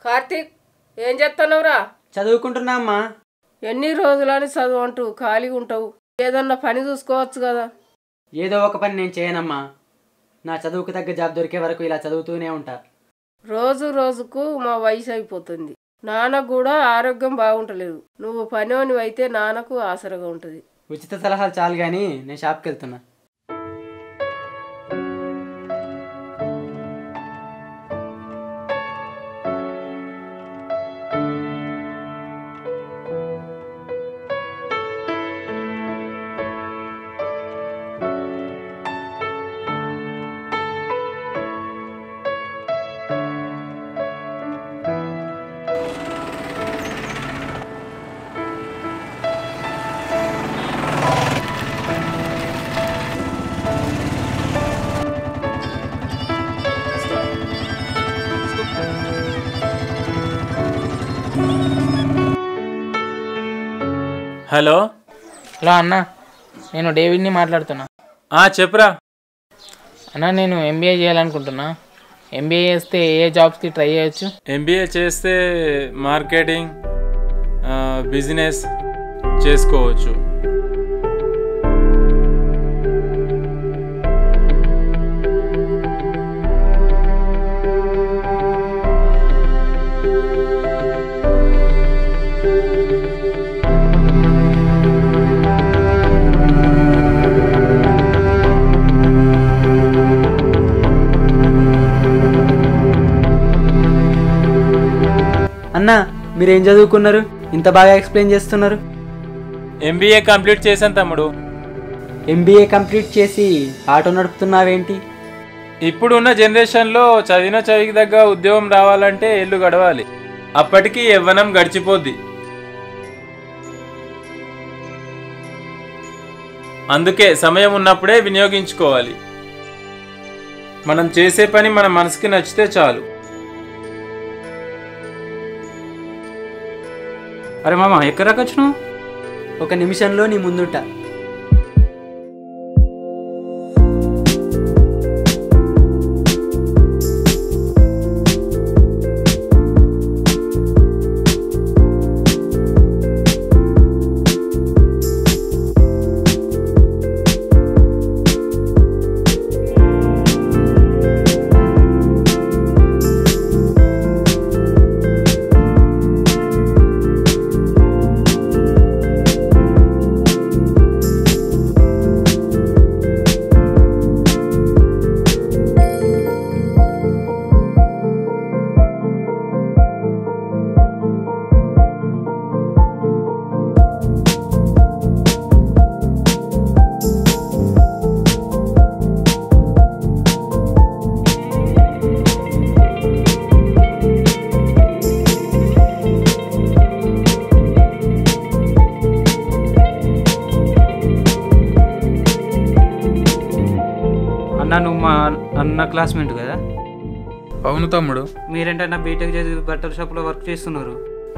కార్తీక్ ఏం చేస్తున్నావురా? చదువుకుంటున్నా అమ్మా. ఎన్ని రోజులని చదువు అంటూ ఖాళీగా ఉంటావు? ఏదన్నా పని చూసుకోవచ్చు కదా. ఏదో ఒక పని నేను చేయనమ్మా. నా చదువుకు తగ్గ జాబ్ దొరికే వరకు ఇలా చదువుతూనే ఉంటా. రోజు రోజుకు మా వయసు అయిపోతుంది. నాన్నకు కూడా ఆరోగ్యం బాగుంటలేదు. నువ్వు పనివని అయితే నాన్నకు ఆసరగా ఉంటుంది. ఉచిత సలహాలు చాలు కానీ నేను షాప్కి వెళ్తున్నా. హలో హలో అన్న, నేను డేవిడ్ని మాట్లాడుతున్నా. చెప్పురా అన్న, నేను ఎంబీఏ చేయాలనుకుంటున్నా. ఎంబీఏ చేస్తే ఏ జాబ్స్కి ట్రై చేయొచ్చు? ఎంబీఏ చేస్తే మార్కెటింగ్, బిజినెస్ చేసుకోవచ్చు. అన్నా, మీరేం చదువుకున్నారు? ఇంత బాగా ఎక్స్ప్లెయిన్ చేస్తున్నారు. ఎంబీఏ కంప్లీట్ చేశాను తమ్ముడు. ఎంబీఏ కంప్లీట్ చేసి ఆటో నడుపుతున్నావేంటి? ఇప్పుడున్న జనరేషన్లో చదివిన చదివికి తగ్గ ఉద్యోగం రావాలంటే ఏళ్ళు గడవాలి. అప్పటికి యవ్వనం గడిచిపోద్ది. అందుకే సమయం ఉన్నప్పుడే వినియోగించుకోవాలి. మనం చేసే పని మన మనసుకి నచ్చితే చాలు. అరే మామ, ఎక్కడ రాకొచ్చినావు? ఒక నిమిషంలో నీ ముందుంటా. నువ్వు మా అన్న క్లాస్మేట్ కదా? అవును తమ్ముడు. మీరేంటన్నా బీటెక్ చేసి బట్టల షాప్లో వర్క్ చేస్తున్నారు?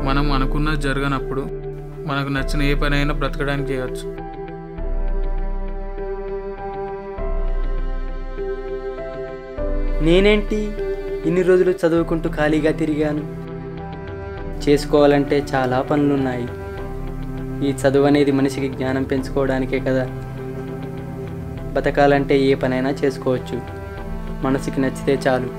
మనం అనుకున్నది జరగనప్పుడు మనకు నచ్చిన ఏ పని అయినా బ్రతకడానికి చేయవచ్చు. నేనేంటి ఇన్ని రోజులు చదువుకుంటూ ఖాళీగా తిరిగాను. చేసుకోవాలంటే చాలా పనులున్నాయి. ఈ చదువు అనేది మనిషికి జ్ఞానం పెంచుకోవడానికే కదా. బతకాలంటే ఏ పనైనా చేసుకోవచ్చు, మనసుకి నచ్చితే చాలు.